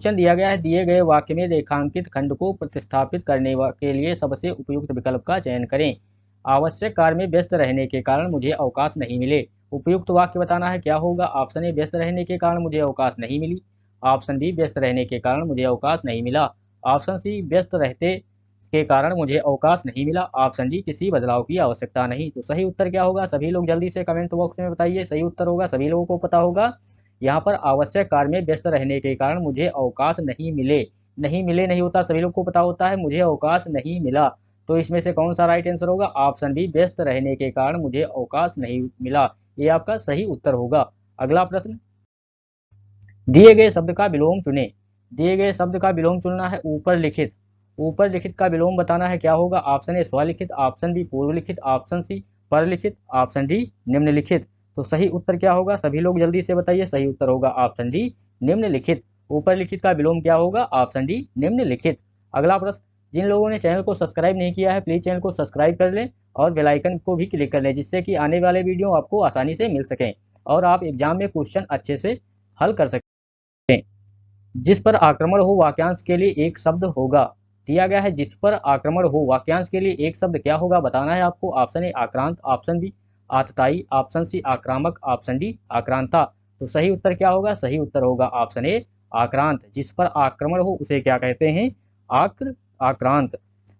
Question दिया गया है, दिए गए वाक्य में रेखांकित खंड को प्रतिस्थापित करने के लिए सबसे उपयुक्त विकल्प का चयन करें। आवश्यक कार्य में व्यस्त रहने के कारण मुझे अवकाश नहीं मिले। उपयुक्त वाक्य बताना है, क्या होगा? ऑप्शन ए व्यस्त रहने के कारण मुझे अवकाश नहीं मिली। ऑप्शन बी व्यस्त रहने के कारण मुझे अवकाश नहीं मिला। ऑप्शन सी व्यस्त रहते के कारण मुझे अवकाश नहीं मिला। ऑप्शन डी किसी बदलाव की आवश्यकता नहीं। तो सही उत्तर क्या होगा? सभी लोग जल्दी से कमेंट बॉक्स में बताइए। सही उत्तर होगा, सभी लोगों को पता होगा, यहाँ पर आवश्यक कार्य में व्यस्त रहने के कारण मुझे अवकाश नहीं मिले। नहीं मिले नहीं होता, सभी लोग को पता होता है मुझे अवकाश नहीं मिला। तो इसमें से कौन सा राइट आंसर होगा? ऑप्शन बी व्यस्त रहने के कारण मुझे अवकाश नहीं मिला, ये आपका सही उत्तर होगा। अगला प्रश्न, दिए गए शब्द का विलोम चुने। दिए गए शब्द का विलोम चुनना है। ऊपर लिखित, ऊपर लिखित का विलोम बताना है, क्या होगा? ऑप्शन ए स्वलिखित, ऑप्शन बी पूर्व लिखित, ऑप्शन सी परलिखित, ऑप्शन डी निम्नलिखित। तो सही उत्तर क्या होगा? सभी लोग जल्दी से बताइए। सही उत्तर होगा ऑप्शन डी निम्नलिखित। ऊपर लिखित का विलोम क्या होगा? ऑप्शन डी निम्नलिखित। अगला प्रश्न, जिन लोगों ने चैनल को सब्सक्राइब नहीं किया है प्लीज चैनल को सब्सक्राइब कर लें और बेल आइकन को भी क्लिक कर लें, जिससे कि आने वाले वीडियो आपको आसानी से मिल सकें और आप एग्जाम में क्वेश्चन अच्छे से हल कर सकें। जिस पर आक्रमण हो वाक्यांश के लिए एक शब्द होगा। दिया गया है जिस पर आक्रमण हो वाक्यांश के लिए एक शब्द क्या होगा बताना है आपको। ऑप्शन ए आक्रांत, ऑप्शन बी आतताई, ऑप्शन सी आक्रामक, ऑप्शन डी आक्रांता। तो सही उत्तर क्या होगा? सही उत्तर होगा ऑप्शन ए आक्रांत। जिस पर आक्रमण हो उसे क्या कहते हैं? आक्रांत।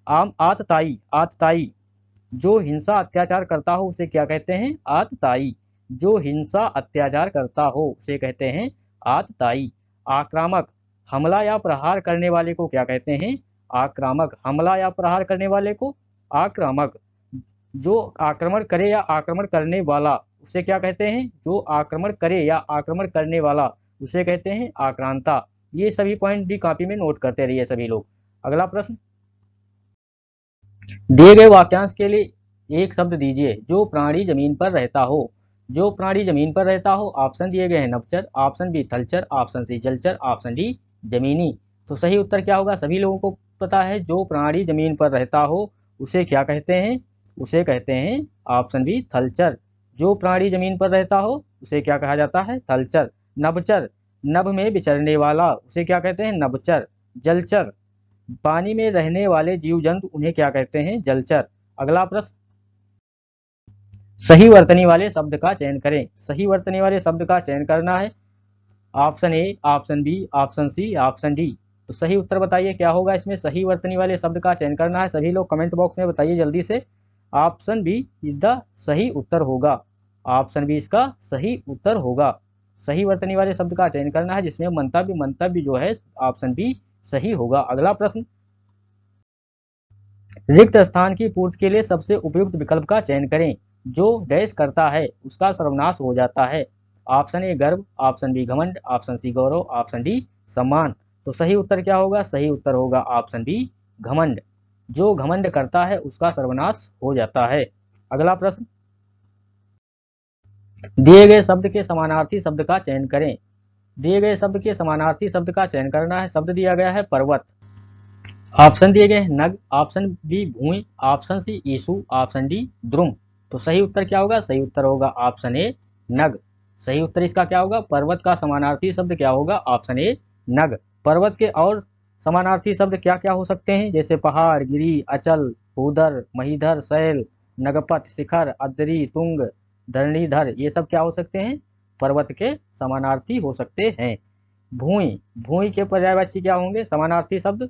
आतताई, आतताई जो हिंसा अत्याचार करता हो उसे क्या कहते हैं? आतताई। जो हिंसा अत्याचार करता हो उसे कहते हैं आतताई। आक्रामक, हमला या प्रहार करने वाले को क्या कहते हैं? आक्रामक। हमला या प्रहार करने वाले को आक्रामक। जो आक्रमण करे या आक्रमण करने वाला उसे क्या कहते हैं? जो आक्रमण करे या आक्रमण करने वाला उसे कहते हैं आक्रांता। ये सभी पॉइंट भी कॉपी में नोट करते रहिए सभी लोग। अगला प्रश्न, दिए गए वाक्यांश के लिए एक शब्द दीजिए जो प्राणी जमीन पर रहता हो। जो प्राणी जमीन पर रहता हो, ऑप्शन दिए गए हैं नभचर, ऑप्शन बी थलचर, ऑप्शन सी जलचर, ऑप्शन डी जमीनी। तो सही उत्तर क्या होगा? सभी लोगों को पता है जो प्राणी जमीन पर रहता हो उसे क्या कहते हैं? उसे कहते हैं ऑप्शन बी थलचर। जो प्राणी जमीन पर रहता हो उसे क्या कहा जाता है? थलचर। नभचर, नभ में विचरने वाला उसे क्या कहते हैं? नभचर। जलचर, पानी में रहने वाले जीव जंतु उन्हें क्या कहते हैं? जलचर। अगला प्रश्न, सही वर्तनी वाले शब्द का चयन करें। सही वर्तनी वाले शब्द का चयन करना है। Option A, option B, option C, option D. तो सही उत्तर बताइए क्या होगा इसमें? सही वर्तनी वाले शब्द का चयन करना है। सभी लोग कमेंट बॉक्स में बताइए जल्दी से। ऑप्शन बी इसका सही उत्तर होगा। ऑप्शन बी इसका सही उत्तर होगा। सही वर्तनी वाले शब्द का चयन करना है जिसमें मंतव्य, मंतव्य जो है ऑप्शन बी सही होगा। अगला प्रश्न, रिक्त स्थान की पूर्ति के लिए सबसे उपयुक्त विकल्प का चयन करें। जो डैश करता है उसका सर्वनाश हो जाता है। ऑप्शन ए गर्व, ऑप्शन बी घमंड, ऑप्शन सी गौरव, ऑप्शन डी सम्मान। तो सही उत्तर क्या होगा? सही उत्तर होगा ऑप्शन बी घमंड। जो घमंड करता है उसका सर्वनाश हो जाता है। अगला प्रश्न, दिए गए शब्द के समानार्थी शब्द का चयन करें। दिए गए शब्द के समानार्थी शब्द का चयन करना है। शब्द दिया गया है पर्वत, ऑप्शन दिए गए हैं नग, ऑप्शन बी भूमि, ऑप्शन सी ईसु, ऑप्शन डी द्रुम। तो सही उत्तर क्या होगा? सही उत्तर होगा ऑप्शन ए नग। सही उत्तर इसका क्या होगा? पर्वत का समानार्थी शब्द क्या होगा? ऑप्शन ए नग। पर्वत के और समानार्थी शब्द क्या क्या हो सकते हैं? जैसे पहाड़, गिरी, अचल, भूधर, महीधर, शैल, नगपथ, शिखर, अद्री, तुंग, धरणीधर, ये सब क्या हो सकते हैं? पर्वत के समानार्थी हो सकते हैं। भूमि, भूमि के पर्यायवाची क्या होंगे? समानार्थी शब्द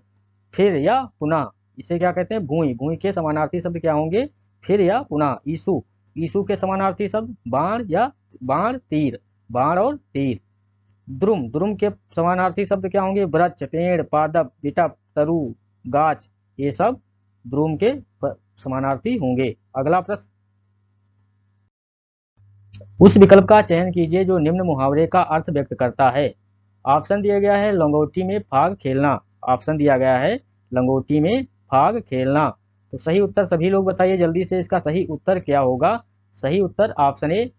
फिर या पुनः, इसे क्या कहते हैं? भूमि। भूमि के समानार्थी शब्द क्या होंगे? फिर या पुनः। ईसु, ईसु के समानार्थी शब्द बाण या बाण, तीर, बाण और तीर। द्रुम, द्रुम के समानार्थी शब्द क्या होंगे? वृक्ष, पेड़, पादप, विटप, तरु, गाछ, ये सब द्रुम के समानार्थी होंगे। अगला प्रश्न, उस विकल्प का चयन कीजिए जो निम्न मुहावरे का अर्थ व्यक्त करता है। ऑप्शन दिया गया है लंगोटी में फाग खेलना। ऑप्शन दिया गया है लंगोटी में फाग खेलना। तो सही उत्तर सभी लोग बताइए जल्दी से, इसका सही उत्तर क्या होगा? सही उत्तर ऑप्शन ए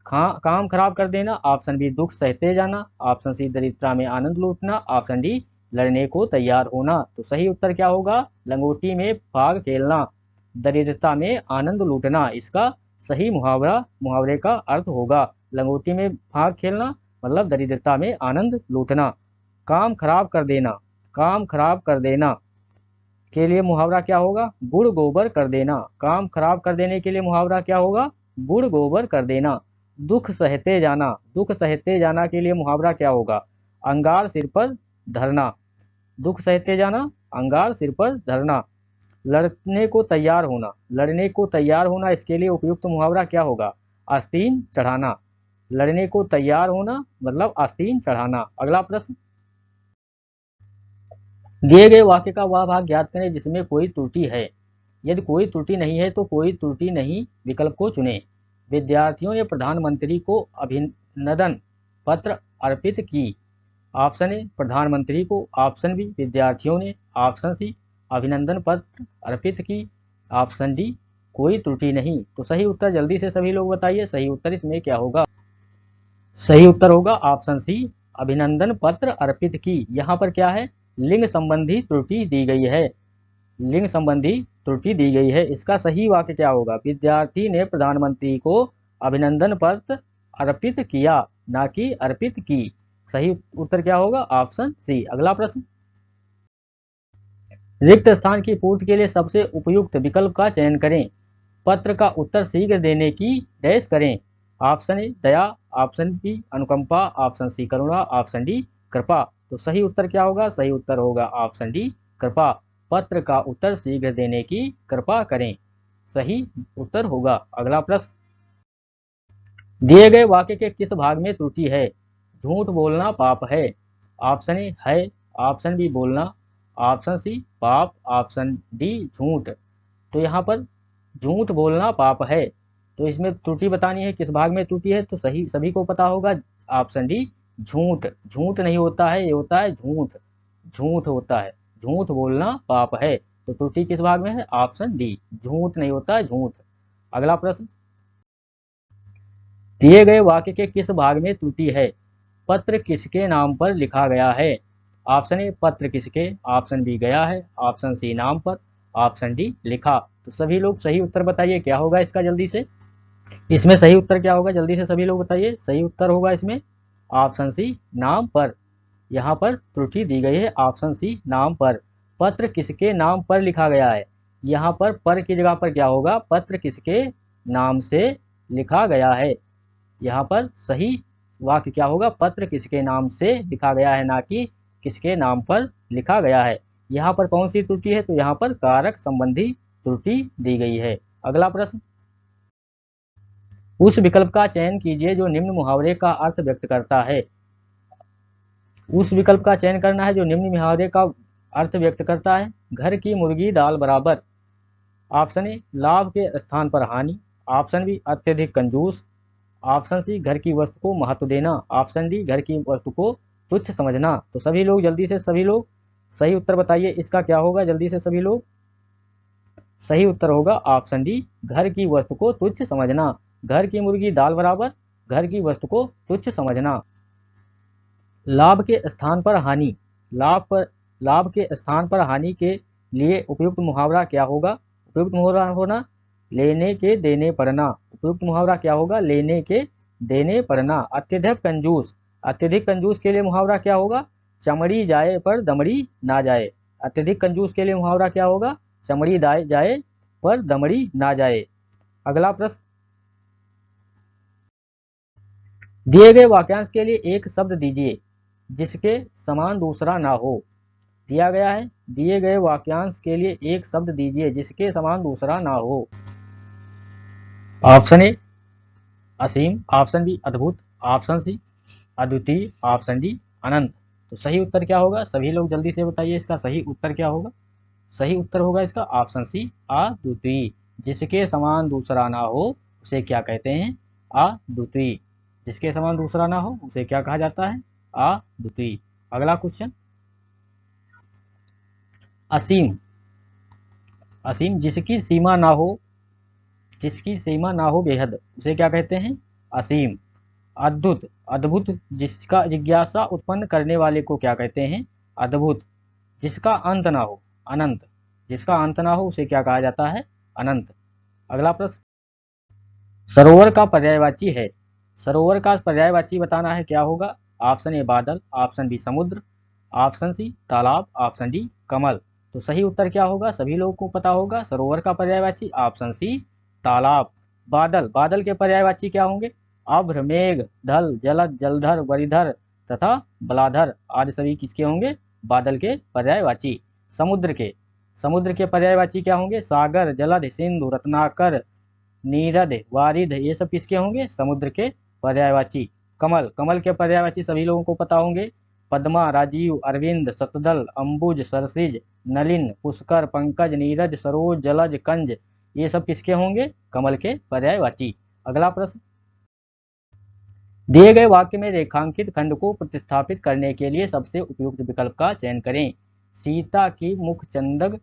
काम खराब कर देना, ऑप्शन बी दुख सहते जाना, ऑप्शन सी दरिद्रता में आनंद लूटना, ऑप्शन डी लड़ने को तैयार होना। तो सही उत्तर क्या होगा? लंगोटी में फाग खेलना, दरिद्रता में आनंद लूटना, इसका सही मुहावरे का अर्थ होगा। लंगोटी में फाग खेलना मतलब दरिद्रता में आनंद लूटना। काम खराब कर देना, काम खराब कर देना के लिए मुहावरा क्या होगा? गुड़ गोबर कर देना। काम खराब कर देने के लिए मुहावरा क्या होगा? गुड़ गोबर कर देना। दुख सहते जाना, दुख सहते जाना के लिए मुहावरा क्या होगा? अंगार सिर पर धरना। दुख सहते जाना, अंगार सिर पर धरना। लड़ने को तैयार होना, लड़ने को तैयार होना, इसके लिए उपयुक्त मुहावरा क्या होगा? आस्तीन चढ़ाना। लड़ने को तैयार होना मतलब आस्तीन चढ़ाना। अगला प्रश्न, दिए गए वाक्य का वह भाग ज्ञात करें जिसमें कोई त्रुटि है। यदि कोई त्रुटि नहीं है तो कोई त्रुटि नहीं विकल्प को चुनें। विद्यार्थियों ने प्रधानमंत्री को अभिनंदन पत्र अर्पित की। ऑप्शन ए प्रधानमंत्री को, ऑप्शन बी विद्यार्थियों ने, ऑप्शन सी अभिनंदन पत्र अर्पित की, ऑप्शन डी कोई त्रुटि नहीं। तो सही उत्तर जल्दी से सभी लोग बताइए, सही उत्तर इसमें क्या होगा? सही उत्तर होगा ऑप्शन सी अभिनंदन पत्र अर्पित की। यहाँ पर क्या है? लिंग संबंधी त्रुटि दी गई है, लिंग संबंधी त्रुटि दी गई है। इसका सही वाक्य क्या होगा? विद्यार्थी ने प्रधानमंत्री को अभिनंदन पत्र अर्पित किया, ना कि अर्पित की। सही उत्तर क्या होगा? Option C. अगला प्रश्न, रिक्त स्थान की पूर्ति के लिए सबसे उपयुक्त विकल्प का चयन करें। पत्र का उत्तर शीघ्र देने की डैश करें। ऑप्शन ए दया, ऑप्शन बी अनुकंपा, ऑप्शन सी करुणा, ऑप्शन डी कृपा। तो सही उत्तर क्या होगा? सही उत्तर होगा ऑप्शन डी कृपा। पत्र का उत्तर शीघ्र देने की कृपा करें, सही उत्तर होगा। अगला प्रश्न, दिए गए वाक्य के किस भाग में त्रुटि है? झूठ बोलना पाप है। ऑप्शन ए है, ऑप्शन बी बोलना, ऑप्शन सी पाप, ऑप्शन डी झूठ। तो यहाँ पर झूठ बोलना पाप है, तो इसमें त्रुटि बतानी है किस भाग में त्रुटि है। तो सही सभी को पता होगा ऑप्शन डी झूठ। झूठ नहीं होता है, ये होता है झूठ, झूठ होता है, झूठ बोलना पाप है। तो त्रुटि किस भाग में है? ऑप्शन डी झूठ नहीं होता है, झूठ। अगला प्रश्न, दिए गए वाक्य के किस भाग में त्रुटि है? पत्र किसके नाम पर लिखा गया है? ऑप्शन ए पत्र किसके, ऑप्शन बी गया है, ऑप्शन सी नाम पर, ऑप्शन डी लिखा। तो सभी लोग सही उत्तर बताइए क्या होगा इसका जल्दी से। इसमें सही उत्तर क्या होगा? जल्दी से सभी लोग बताइए। सही उत्तर होगा इसमें ऑप्शन सी नाम पर। यहाँ पर त्रुटि दी गई है ऑप्शन सी नाम पर। पत्र किसके नाम पर लिखा गया है? यहाँ पर की जगह पर क्या होगा? पत्र किसके नाम से लिखा गया है। यहाँ पर सही वाक्य क्या होगा? पत्र किसके नाम से लिखा गया है, ना कि किसके नाम पर लिखा गया है। यहाँ पर कौन सी त्रुटि है? तो यहाँ पर कारक संबंधी त्रुटि दी गई है। अगला प्रश्न, उस विकल्प का चयन कीजिए जो निम्न मुहावरे का अर्थ व्यक्त करता है। उस विकल्प का चयन करना है जो निम्न मुहावरे का अर्थ व्यक्त करता है। घर की मुर्गी दाल बराबर। ऑप्शन ए लाभ के स्थान पर हानि, ऑप्शन बी अत्यधिक कंजूस, ऑप्शन सी घर की वस्तु को महत्व देना, ऑप्शन डी घर की वस्तु को तुच्छ समझना। तो सभी लोग जल्दी से सभी लोग सही उत्तर बताइए, इसका क्या होगा? जल्दी से सभी लोग। सही उत्तर होगा ऑप्शन डी घर की वस्तु को तुच्छ समझना। घर की मुर्गी दाल बराबर, घर की वस्तु को तुच्छ समझना। लाभ के स्थान पर हानि, लाभ के स्थान पर हानि के लिए उपयुक्त मुहावरा क्या होगा? उपयुक्त मुहावरा होना लेने के देने पड़ना। उपयुक्त मुहावरा क्या होगा? लेने के देने पड़ना। अत्यधिक कंजूस, अत्यधिक कंजूस के लिए मुहावरा क्या होगा? चमड़ी जाए पर दमड़ी ना जाए। अत्यधिक कंजूस के लिए मुहावरा क्या होगा? चमड़ी जाए पर दमड़ी ना जाए। अगला प्रश्न, दिए गए वाक्यांश के लिए एक शब्द दीजिए जिसके समान दूसरा ना हो। दिया गया है, दिए गए वाक्यांश के लिए एक शब्द दीजिए जिसके समान दूसरा ना हो। ऑप्शन ए असीम, ऑप्शन बी अद्भुत, ऑप्शन सी अद्वितीय, ऑप्शन डी अनंत। तो सही उत्तर क्या होगा? सभी लोग जल्दी से बताइए इसका सही उत्तर क्या होगा। सही उत्तर होगा इसका ऑप्शन सी अद्वितीय। जिसके समान दूसरा ना हो उसे क्या कहते हैं? अद्वितीय। जिसके समान दूसरा ना हो उसे क्या कहा जाता है? अद्वितीय। अगला क्वेश्चन, असीम, असीम जिसकी सीमा ना हो, जिसकी सीमा ना हो बेहद उसे क्या कहते हैं? असीम। अद्भुत, अद्भुत जिसका जिज्ञासा उत्पन्न करने वाले को क्या कहते हैं? अद्भुत। जिसका अंत ना हो, अनंत। जिसका अंत ना हो उसे क्या कहा जाता है? अनंत। अगला प्रश्न, सरोवर का पर्यायवाची है। सरोवर का पर्यायवाची बताना है क्या होगा? ऑप्शन ए बादल, ऑप्शन बी समुद्र, ऑप्शन सी तालाब, ऑप्शन डी कमल। तो सही उत्तर क्या होगा, सभी लोगों को पता होगा, सरोवर का पर्यायवाची ऑप्शन सी तालाब। बादल, बादल के पर्यायवाची क्या होंगे, अभ्र, मेघ, धल, जलद, जलधर, वरिधर तथा बलाधर आदि सभी किसके होंगे, बादल के पर्यायवाची। समुद्र के, समुद्र के पर्यायवाची क्या होंगे, सागर, जलद, सिंधु, रत्नाकर, नीरद, वारिध, ये सब किसके होंगे, समुद्र के पर्यायवाची। कमल, कमल के पर्यायवाची सभी लोगों को पता होंगे, पद्मा, राजीव, अरविंद, शतदल, अंबुज, सरसिज, नलिन, पुष्कर, पंकज, नीरज, सरोज, जलज, कंज, ये सब किसके होंगे, कमल के पर्यायवाची। अगला प्रश्न, दिए गए वाक्य में रेखांकित खंड को प्रतिस्थापित करने के लिए सबसे उपयुक्त विकल्प का चयन करें। सीता की मुख चंदक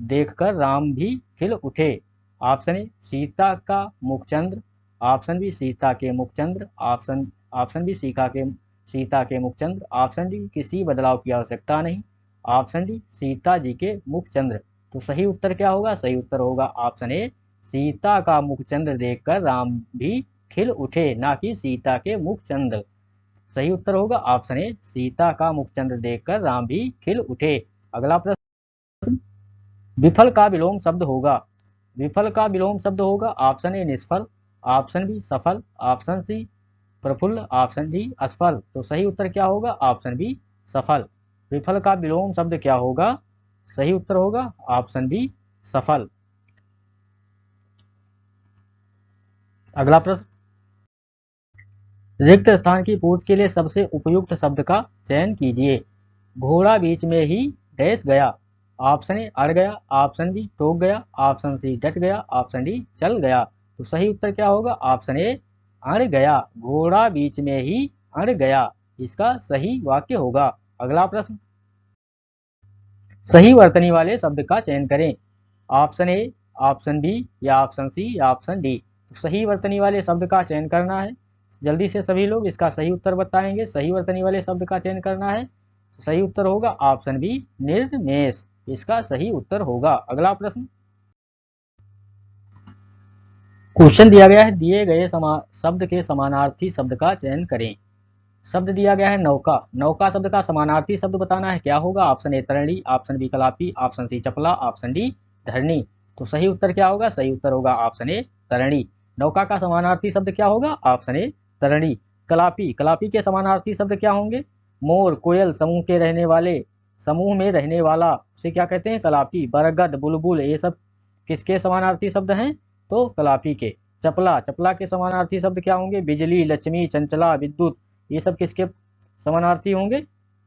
देखकर राम भी खिल उठे। ऑप्शन ए सीता का मुखचंद्र, ऑप्शन बी सीता के मुखचंद्र, ऑप्शन बी सीता के मुखचंद्र, ऑप्शन डी किसी बदलाव की आवश्यकता नहीं, ऑप्शन डी सीता जी के मुखचंद्र। तो सही उत्तर क्या होगा, सही उत्तर होगा ऑप्शन ए सीता का मुखचंद्र देखकर राम भी खिल उठे, ना कि सीता के मुखचंद्र। सही उत्तर होगा ऑप्शन ए सीता का मुखचंद्र देखकर राम भी खिल उठे। अगला प्रश्न, विफल का विलोम शब्द होगा, विफल का विलोम शब्द होगा ऑप्शन ए निष्फल, ऑप्शन बी सफल, ऑप्शन सी प्रफुल्ल, ऑप्शन डी असफल। तो सही उत्तर क्या होगा, ऑप्शन बी सफल। विफल का विलोम शब्द क्या होगा, सही उत्तर होगा ऑप्शन बी सफल। अगला प्रश्न, रिक्त स्थान की पूर्ति के लिए सबसे उपयुक्त शब्द का चयन कीजिए। घोड़ा बीच में ही डैश गया। ऑप्शन ए अड़ गया, ऑप्शन बी टोक गया, ऑप्शन सी डट गया, ऑप्शन डी चल गया। तो सही उत्तर क्या होगा, ऑप्शन ए अड़ गया। घोड़ा बीच में ही अड़ गया, इसका सही वाक्य होगा। अगला प्रश्न, सही वर्तनी वाले शब्द का चयन करें। ऑप्शन ए, ऑप्शन बी या ऑप्शन सी या ऑप्शन डी। तो सही वर्तनी वाले शब्द का चयन करना है, जल्दी से सभी लोग इसका सही उत्तर बताएंगे। सही वर्तनी वाले शब्द का चयन करना है, तो सही उत्तर होगा ऑप्शन बी निर्मेष, इसका सही उत्तर होगा। अगला प्रश्न, क्वेश्चन दिया गया है, दिए गए शब्द के समानार्थी शब्द का चयन करें। शब्द दिया गया है नौका, नौका शब्द का समानार्थी शब्द बताना है, क्या होगा, ऑप्शन ए तरणी, ऑप्शन बी कलापी, ऑप्शन सी चपला, ऑप्शन डी धरनी। तो सही उत्तर क्या होगा, सही उत्तर होगा ऑप्शन ए तरणी। नौका का समानार्थी शब्द क्या होगा, ऑप्शन ए तरणी। कलापी, कलापी के समानार्थी शब्द क्या होंगे, मोर, कोयल, समूह के रहने वाले, समूह में रहने वाला उसे क्या कहते हैं, कलापी। बरगद, बुलबुल, ये सब किसके समानार्थी शब्द हैं, तो कलापी के। चपला, चपला के समानार्थी शब्द क्या होंगे, बिजली, लक्ष्मी, चंचला, विद्युत, ये सब किसके समानार्थी होंगे,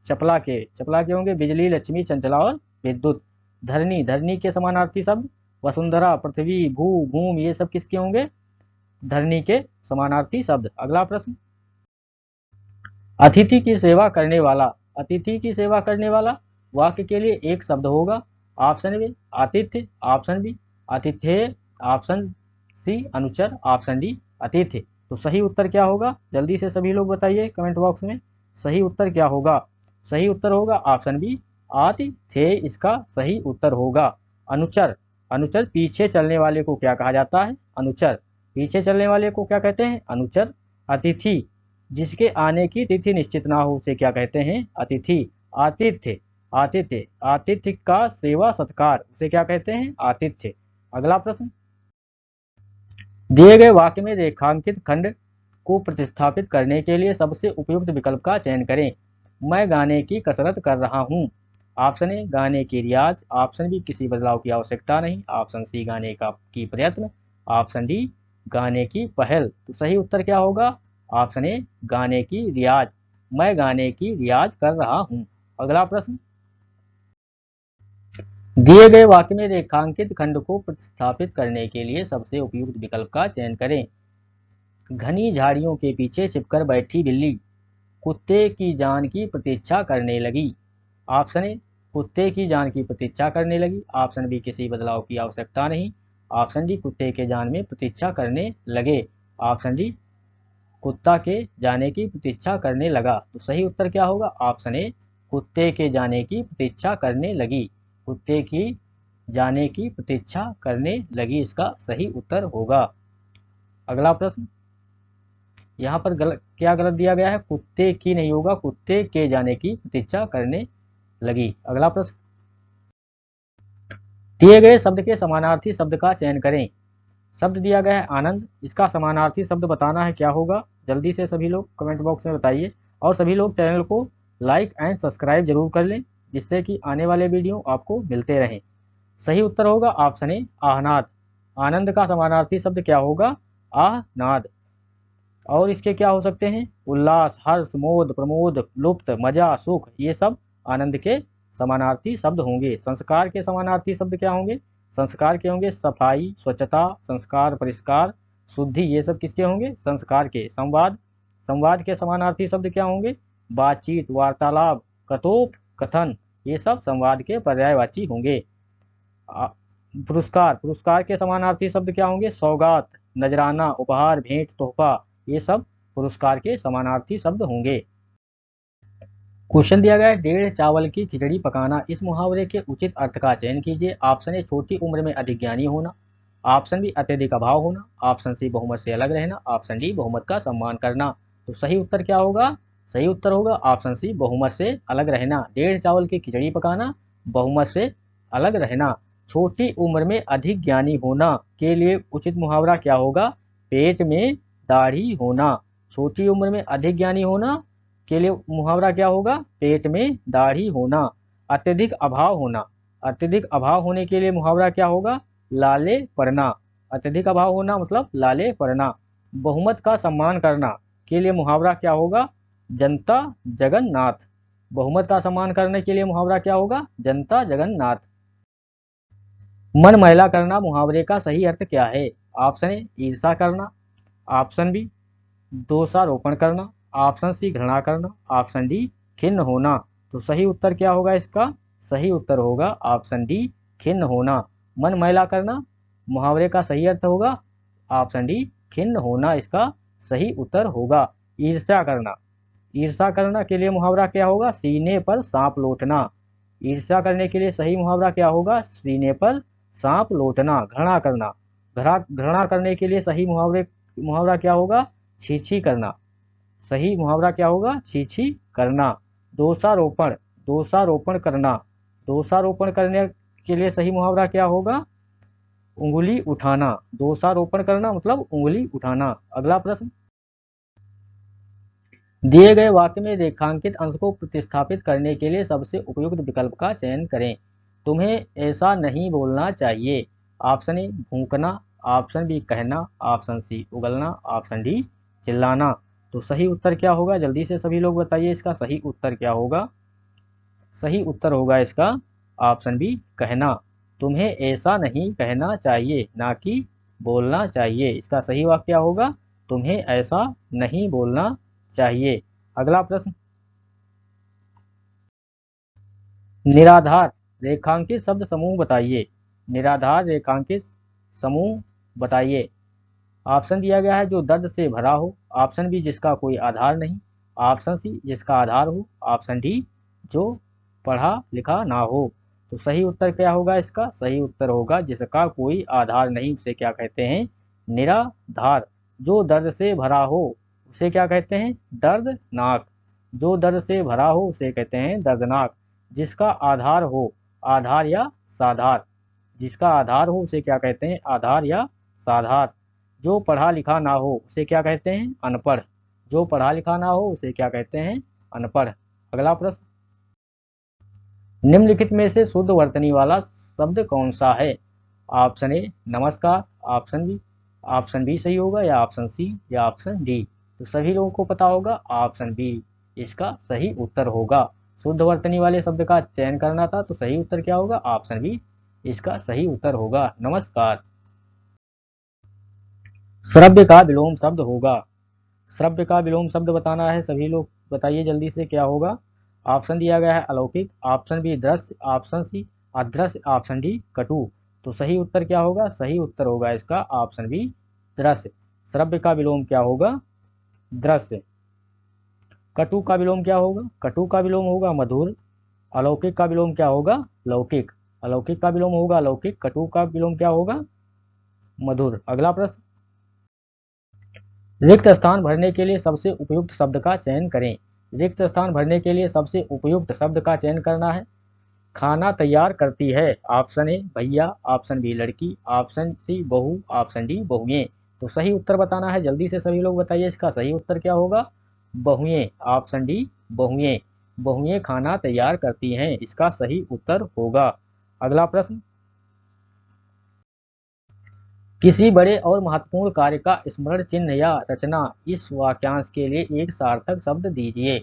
चपला के। चपला के होंगे बिजली, लक्ष्मी, चंचला और विद्युत। धरनी, धरनी के समानार्थी शब्द वसुंधरा, पृथ्वी, भू, भूम, ये सब किसके होंगे, धरनी के समानार्थी शब्द। अगला प्रश्न, अतिथि की सेवा करने वाला, अतिथि की सेवा करने वाला वाक्य के लिए एक शब्द होगा। ऑप्शन ए आतिथ्य, ऑप्शन बी आतिथ्य, ऑप्शन सी अनुचर, ऑप्शन डी अतिथि। तो सही उत्तर क्या होगा, जल्दी से सभी लोग बताइए कमेंट बॉक्स में, सही उत्तर क्या होगा। सही उत्तर होगा ऑप्शन बी आतिथ्य, इसका सही उत्तर होगा। अनुचर, अनुचर पीछे चलने वाले को क्या कहा जाता है, अनुचर। पीछे चलने वाले को क्या कहते हैं, अनुचर। अतिथि, जिसके आने की तिथि निश्चित ना हो उसे क्या कहते हैं, अतिथि। आतिथ्य, आतिथ्य, आतिथ्य का सेवा सत्कार उसे क्या कहते हैं, आतिथ्य। अगला प्रश्न, दिए गए वाक्य में रेखांकित खंड को प्रतिस्थापित करने के लिए सबसे उपयुक्त विकल्प का चयन करें। मैं गाने की कसरत कर रहा हूँ। ऑप्शन ए गाने की रियाज, ऑप्शन बी किसी बदलाव की आवश्यकता नहीं, ऑप्शन सी गाने की प्रयत्न, ऑप्शन डी गाने की पहल। तो सही उत्तर क्या होगा, ऑप्शन ए गाने की रियाज। मैं गाने की रियाज कर रहा हूँ। अगला प्रश्न, दिए गए वाक्य में रेखांकित खंड को प्रतिस्थापित करने के लिए सबसे उपयुक्त विकल्प का चयन करें। घनी झाड़ियों के पीछे छिपकर बैठी बिल्ली कुत्ते की जान की प्रतीक्षा करने लगी। ऑप्शन ए कुत्ते की जान की प्रतीक्षा करने लगी, ऑप्शन बी किसी बदलाव की आवश्यकता नहीं, ऑप्शन डी कुत्ते के जान में प्रतीक्षा करने लगे, ऑप्शन डी कुत्ता के जाने की प्रतीक्षा करने लगा। तो सही उत्तर क्या होगा, ऑप्शन ए कुत्ते के जाने की प्रतीक्षा करने लगी, कुत्ते की जाने की प्रतीक्षा करने लगी, इसका सही उत्तर होगा। अगला प्रश्न, यहाँ पर क्या गलत दिया गया है, कुत्ते की नहीं होगा, कुत्ते के जाने की प्रतीक्षा करने लगी। अगला प्रश्न, दिए गए शब्द के समानार्थी शब्द का चयन करें। शब्द दिया गया है आनंद, इसका समानार्थी शब्द बताना है, क्या होगा जल्दी से सभी लोग कमेंट बॉक्स में बताइए। और सभी लोग चैनल को लाइक एंड सब्सक्राइब जरूर कर लें, जिससे कि आने वाले वीडियो आपको मिलते रहें। सही उत्तर होगा ऑप्शन ए आहनाद। आनंद का समानार्थी शब्द क्या होगा? आहनाद। और इसके क्या हो सकते हैं? उल्लास, हर्ष, मोद, प्रमोद, लुप्त, मजा, सुख, ये सब आनंद के समानार्थी शब्द होंगे। संस्कार के समानार्थी शब्द क्या होंगे? संस्कार के होंगे सफाई, स्वच्छता, संस्कार, परिष्कार, शुद्धि, ये सब किसके होंगे? संस्कार के। संवाद, संवाद के समानार्थी शब्द क्या होंगे? बातचीत, वार्तालाप, कथोप कथन, ये सब संवाद के पर्यायवाची होंगे। पुरस्कार, पुरस्कार के समानार्थी शब्द क्या होंगे? सौगात, नजराना, उपहार, भेंट, तोहफा, ये सब पुरस्कार के समानार्थी शब्द होंगे। क्वेश्चन दिया गया है डेढ़ चावल की खिचड़ी पकाना। इस मुहावरे के उचित अर्थ का चयन कीजिए। ऑप्शन ए छोटी उम्र में अधिक ज्ञानी होना, ऑप्शन बी अत्यधिक अभाव होना, ऑप्शन सी बहुमत से अलग रहना, ऑप्शन डी बहुमत का सम्मान करना। तो सही उत्तर क्या होगा? सही उत्तर होगा ऑप्शन सी बहुमत से अलग रहना। डेढ़ चावल की खिचड़ी पकाना, बहुमत से अलग रहना। छोटी उम्र में अधिक ज्ञानी होना के लिए उचित मुहावरा क्या होगा? पेट में दाढ़ी होना। छोटी उम्र में अधिक ज्ञानी होना के लिए मुहावरा क्या होगा? पेट में दाढ़ी होना। अत्यधिक अभाव होना, अत्यधिक अभाव होने के लिए मुहावरा क्या होगा? लाले पड़ना। अत्यधिक अभाव होना मतलब लाले पड़ना। बहुमत का सम्मान करना के लिए मुहावरा क्या होगा? जनता जगन्नाथ। बहुमत का सम्मान करने के लिए मुहावरा क्या होगा? जनता जगन्नाथ। मन मैला करना मुहावरे का सही अर्थ क्या है? ऑप्शन ए ईर्षा करना, ऑप्शन बी दोषारोपण करना, ऑप्शन सी घृणा करना, ऑप्शन डी खिन्न होना। तो सही उत्तर क्या होगा इसका? सही उत्तर होगा ऑप्शन डी खिन्न होना। मन मैला करना मुहावरे का सही अर्थ होगा ऑप्शन डी खिन्न होना, इसका सही उत्तर होगा। ईर्ष्या करना, ईर्ष्या करना के लिए मुहावरा क्या होगा? सीने पर सांप लौटना। ईर्ष्या करने के लिए सही मुहावरा क्या होगा? सीने पर सांप लौटना। घृणा करना, घृणा करने के लिए सही मुहावरा क्या होगा? छीछी करना। सही मुहावरा क्या होगा? छीछी करना। दोषारोपण, दोषारोपण करना, दोषारोपण करने के लिए सही मुहावरा क्या होगा? उंगली उठाना। दोषारोपण करना मतलब उंगली उठाना। अगला प्रश्न, दिए गए वाक्य में रेखांकित अंश को प्रतिस्थापित करने के लिए सबसे उपयुक्त विकल्प का चयन करें। तुम्हें ऐसा नहीं बोलना चाहिए। ऑप्शन ए भूंकना, ऑप्शन बी कहना, ऑप्शन सी उगलना, ऑप्शन डी चिल्लाना। तो सही उत्तर क्या होगा? जल्दी से सभी लोग बताइए, इसका सही उत्तर क्या होगा? सही उत्तर होगा इसका ऑप्शन बी कहना। तुम्हें ऐसा नहीं कहना चाहिए, ना कि बोलना चाहिए। इसका सही वाक्य क्या होगा? तुम्हें ऐसा नहीं बोलना चाहिए। अगला प्रश्न, निराधार रेखांकित शब्द समूह बताइए। निराधार रेखांकित समूह बताइए। ऑप्शन दिया गया है जो दर्द से भरा हो, ऑप्शन बी जिसका कोई आधार नहीं, ऑप्शन सी जिसका आधार हो, ऑप्शन डी जो पढ़ा लिखा ना हो। तो सही उत्तर क्या होगा इसका? सही उत्तर होगा जिसका कोई आधार नहीं, उसे क्या कहते हैं? निराधार। जो दर्द से भरा हो उसे क्या कहते हैं? दर्दनाक। जो दर्द से भरा हो उसे कहते हैं दर्दनाक। जिसका आधार हो, आधार या साधार, जिसका आधार हो उसे क्या कहते हैं? आधार या साधार। जो पढ़ा लिखा ना हो उसे क्या कहते हैं? अनपढ़। जो पढ़ा लिखा ना हो उसे क्या कहते हैं? अनपढ़। अगला प्रश्न, निम्नलिखित में से शुद्ध वर्तनी वाला शब्द कौन सा है? ऑप्शन ए नमस्कार, ऑप्शन बी सही होगा, या ऑप्शन सी या ऑप्शन डी। तो सभी लोगों को पता होगा ऑप्शन बी इसका सही उत्तर होगा। शुद्ध वर्तनी वाले शब्द का चयन करना था, तो सही उत्तर क्या होगा? ऑप्शन बी इसका सही उत्तर होगा, नमस्कार। श्रव्य का विलोम शब्द होगा। श्रव्य का विलोम शब्द बताना है, सभी लोग बताइए जल्दी से क्या होगा। ऑप्शन दिया गया है अलौकिक, ऑप्शन बी दृश्य, ऑप्शन सी अदृश्य, ऑप्शन डी कटु। तो सही उत्तर क्या होगा? सही उत्तर होगा इसका ऑप्शन बी दृश्य। श्रव्य का विलोम क्या होगा? दृश्य। कटु का विलोम क्या होगा? कटु का विलोम होगा मधुर। अलौकिक का विलोम क्या होगा? लौकिक। अलौकिक का विलोम होगा लौकिक। कटु का विलोम क्या होगा? मधुर। अगला प्रश्न, रिक्त स्थान भरने के लिए सबसे उपयुक्त शब्द का चयन करें। रिक्त स्थान भरने के लिए सबसे उपयुक्त शब्द का चयन करना है। खाना तैयार करती है। ऑप्शन ए भैया, ऑप्शन बी लड़की, ऑप्शन सी बहू, ऑप्शन डी बहुएं। तो सही उत्तर बताना है, जल्दी से सभी लोग बताइए इसका सही उत्तर क्या होगा। बहुएं, ऑप्शन डी बहुएं। बहुएं खाना तैयार करती हैं, इसका सही उत्तर होगा। अगला प्रश्न, किसी बड़े और महत्वपूर्ण कार्य का स्मरण चिन्ह या रचना, इस वाक्यांश के लिए एक सार्थक शब्द दीजिए।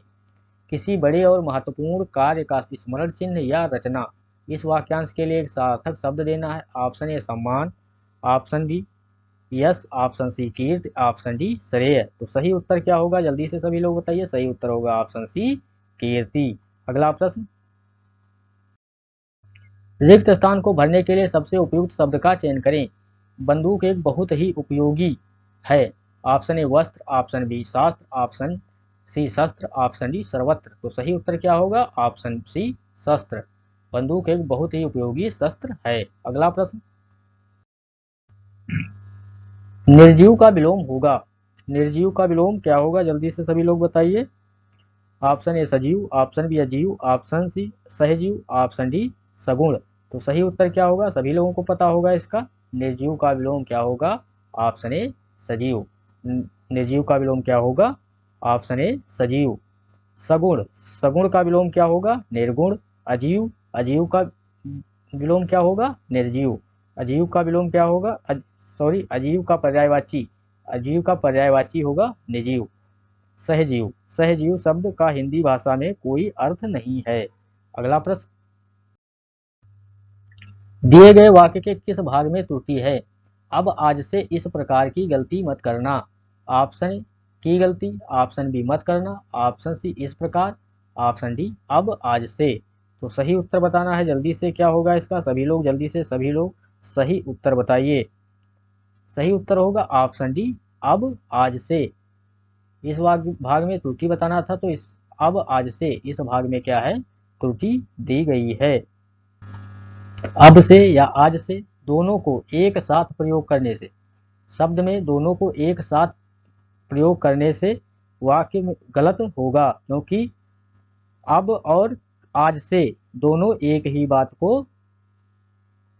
किसी बड़े और महत्वपूर्ण कार्य का स्मरण चिन्ह या रचना, इस वाक्यांश के लिए एक सार्थक शब्द देना है। ऑप्शन ए सम्मान, ऑप्शन बी यश, ऑप्शन सी कीर्ति, ऑप्शन डी श्रेय। तो सही उत्तर क्या होगा, जल्दी से सभी लोग बताइए। सही उत्तर होगा ऑप्शन सी कीर्ति। अगला प्रश्न, रिक्त स्थान को भरने के लिए सबसे उपयुक्त शब्द का चयन करें। बंदूक एक बहुत ही उपयोगी है। ऑप्शन ए वस्त्र, ऑप्शन बी शास्त्र, ऑप्शन सी शस्त्र, ऑप्शन डी सर्वत्र। तो सही उत्तर क्या होगा, ऑप्शन सी शस्त्र। बंदूक एक बहुत ही उपयोगी शस्त्र है। अगला प्रश्न, निर्जीव का विलोम होगा। निर्जीव का विलोम क्या होगा, जल्दी से सभी लोग बताइए। ऑप्शन ए सजीव, ऑप्शन बी अजीव, ऑप्शन सी सहजीव, ऑप्शन डी सगुण। तो सही उत्तर क्या होगा, सभी लोगों को पता होगा इसका। निर्जीव का विलोम क्या होगा, ऑप्शन ए सजीव। निर्जीव का विलोम क्या होगा, ऑप्शन ए सजीव। सगुण, सगुण का विलोम क्या होगा, निर्गुण। अजीव, अजीव का विलोम क्या होगा, निर्जीव। अजीव का विलोम क्या होगा, अजीव का पर्यायवाची, अजीव का पर्यायवाची होगा निर्जीव। सहजीव, सहजीव शब्द का हिंदी भाषा में कोई अर्थ नहीं है। अगला प्रश्न, दिए गए वाक्य के किस भाग में त्रुटि है। अब आज से इस प्रकार की गलती मत करना। ऑप्शन की गलती, ऑप्शन बी मत करना, ऑप्शन सी इस प्रकार, ऑप्शन डी अब आज से। तो सही उत्तर बताना है, जल्दी से क्या होगा इसका, सभी लोग जल्दी से सभी लोग सही उत्तर बताइए। सही उत्तर होगा ऑप्शन डी अब आज से। इस भाग में त्रुटि बताना था, तो इस अब आज से इस भाग में क्या है, त्रुटि दी गई है। अब से या आज से दोनों को एक साथ प्रयोग करने से, शब्द में दोनों को एक साथ प्रयोग करने से वाक्य में गलत होगा, क्योंकि अब और आज से दोनों एक ही बात को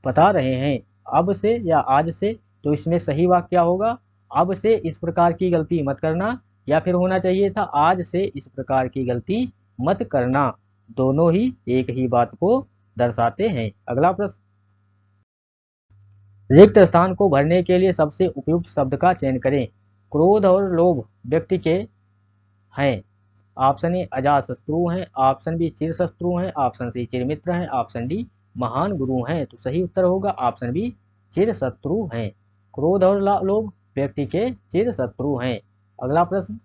बता रहे हैं। अब से या आज से, तो इसमें सही वाक्य क्या होगा, अब से इस प्रकार की गलती मत करना, या फिर होना चाहिए था आज से इस प्रकार की गलती मत करना। दोनों ही एक ही बात को दर्शाते हैं। अगला प्रश्न, रिक्त स्थान को भरने के लिए सबसे उपयुक्त शब्द का चयन करें। क्रोध और लोभ व्यक्ति के हैं। ऑप्शन ए अजात शत्रु हैं, ऑप्शन बी चिर शत्रु हैं, ऑप्शन सी चिर मित्र हैं, ऑप्शन डी महान गुरु हैं। तो सही उत्तर होगा ऑप्शन बी चिर शत्रु हैं। क्रोध और लोभ व्यक्ति के चिर शत्रु हैं। अगला प्रश्न,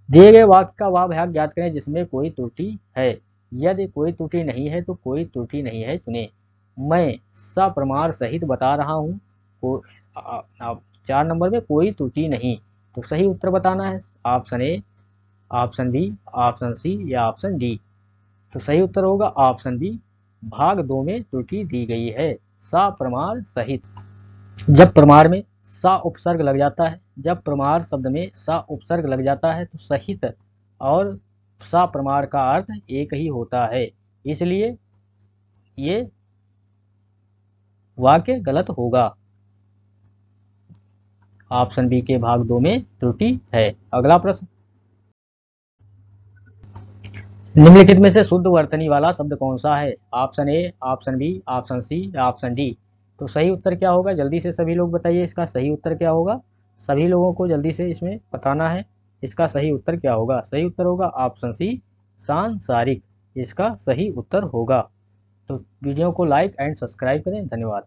दिए गए वाक्य का वह भाग ज्ञात करें जिसमें कोई त्रुटि है। यदि कोई त्रुटि नहीं है तो कोई त्रुटि नहीं है चुने। मैं सप्रमाण सहित बता रहा हूँ, 4 नंबर में कोई त्रुटि नहीं। तो सही उत्तर बताना है, option A, option B, option C या ऑप्शन डी। तो सही उत्तर होगा ऑप्शन बी, भाग 2 में त्रुटि दी गई है, सप्रमाण सहित। जब प्रमाण में सा उपसर्ग लग जाता है, जब प्रमाण शब्द में सा उपसर्ग लग जाता है तो सहित और सा प्रमाण का अर्थ एक ही होता है, इसलिए ये वाक्य गलत होगा। ऑप्शन बी के भाग 2 में त्रुटि है। अगला प्रश्न, निम्नलिखित में से शुद्ध वर्तनी वाला शब्द कौन सा है। Option A, option B, option C या ऑप्शन डी। तो सही उत्तर क्या होगा, जल्दी से सभी लोग बताइए इसका सही उत्तर क्या होगा। सभी लोगों को जल्दी से इसमें बताना है इसका सही उत्तर क्या होगा। सही उत्तर होगा ऑप्शन सी सांसारिक, इसका सही उत्तर होगा। तो वीडियो को लाइक एंड सब्सक्राइब करें। धन्यवाद।